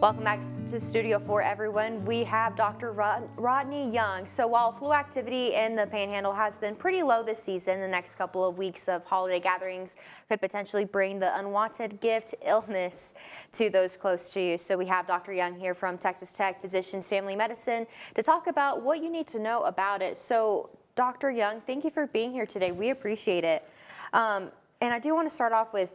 Welcome back to Studio 4, everyone. We have Dr. Rodney Young. So while flu activity in the Panhandle has been pretty low this season, the next couple of weeks of holiday gatherings could potentially bring the unwanted gift illness to those close to you. So we have Dr. Young here from Texas Tech Physicians Family Medicine to talk about what you need to know about it. So Dr. Young, thank you for being here today. We appreciate it. And I do want to start off with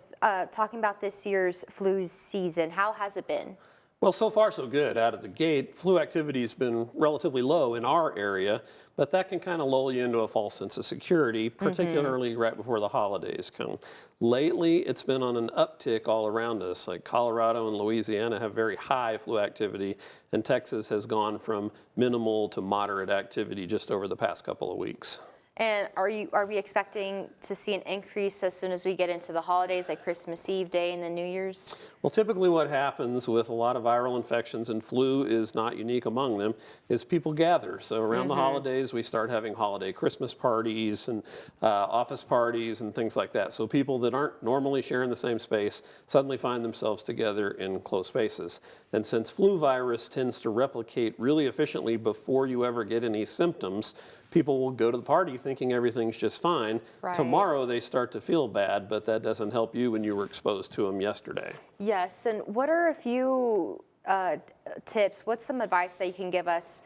talking about this year's flu season. How has it been? Well, so far so good out of the gate. Flu activity has been relatively low in our area, but that can kind of lull you into a false sense of security, particularly right before the holidays come. Lately, it's been on an uptick all around us. Like Colorado and Louisiana have very high flu activity, and Texas has gone from minimal to moderate activity just over the past couple of weeks. And are we expecting to see an increase as soon as we get into the holidays, like Christmas Eve day and then New Year's? Well, typically what happens with a lot of viral infections, and flu is not unique among them, is people gather. So around the holidays, we start having holiday Christmas parties and office parties and things like that. So people that aren't normally sharing the same space suddenly find themselves together in close spaces. And since flu virus tends to replicate really efficiently before you ever get any symptoms, people will go to the party thinking everything's just fine. Right. Tomorrow they start to feel bad, but that doesn't help you when you were exposed to them yesterday. Yes, and what are a few tips, what's some advice that you can give us,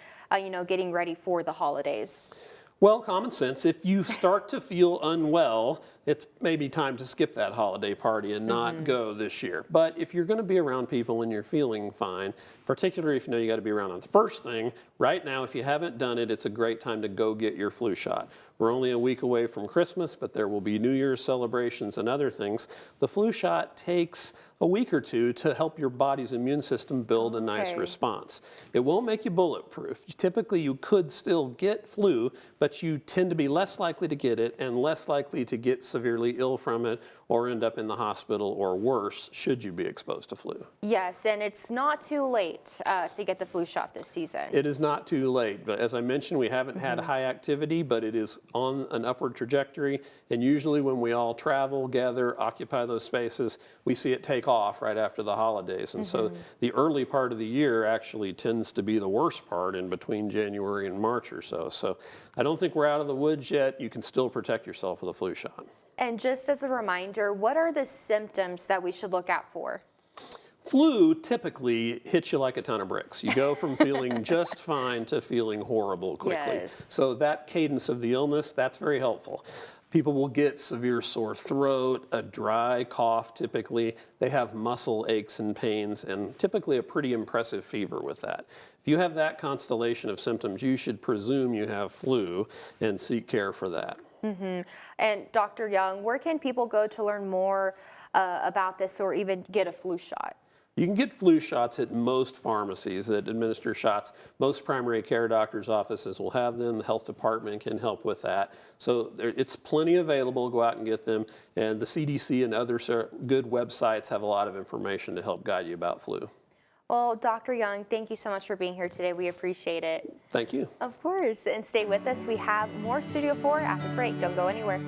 getting ready for the holidays? Well, common sense, if you start to feel unwell, it's maybe time to skip that holiday party and not go this year. But if you're going to be around people and you're feeling fine, particularly if you know you got to be around them, the first thing, right now, if you haven't done it, it's a great time to go get your flu shot. We're only a week away from Christmas, but there will be New Year's celebrations and other things. The flu shot takes a week or two to help your body's immune system build a nice response. It won't make you bulletproof. Typically, you could still get flu, but you tend to be less likely to get it and less likely to get severely ill from it or end up in the hospital or worse should you be exposed to flu. Yes, and it's not too late to get the flu shot this season. It is not too late, but as I mentioned, we haven't had high activity, but it is on an upward trajectory, and usually when we all travel, gather, occupy those spaces, we see it take off right after the holidays. And so the early part of the year actually tends to be the worst part in between January and March or so. So I don't think we're out of the woods yet. You can still protect yourself with a flu shot. And just as a reminder, what are the symptoms that we should look out for? Flu typically hits you like a ton of bricks. You go from feeling just fine to feeling horrible quickly. Yes. So that cadence of the illness, that's very helpful. People will get severe sore throat, a dry cough typically. They have muscle aches and pains, and typically a pretty impressive fever with that. If you have that constellation of symptoms, you should presume you have flu and seek care for that. And Dr. Young, where can people go to learn more about this or even get a flu shot? You can get flu shots at most pharmacies that administer shots. Most primary care doctors' offices will have them. The health department can help with that. So it's plenty available. Go out and get them. And the CDC and other good websites have a lot of information to help guide you about flu. Well, Dr. Young, thank you so much for being here today. We appreciate it. Thank you. Of course. And stay with us. We have more Studio 4 after the break. Don't go anywhere.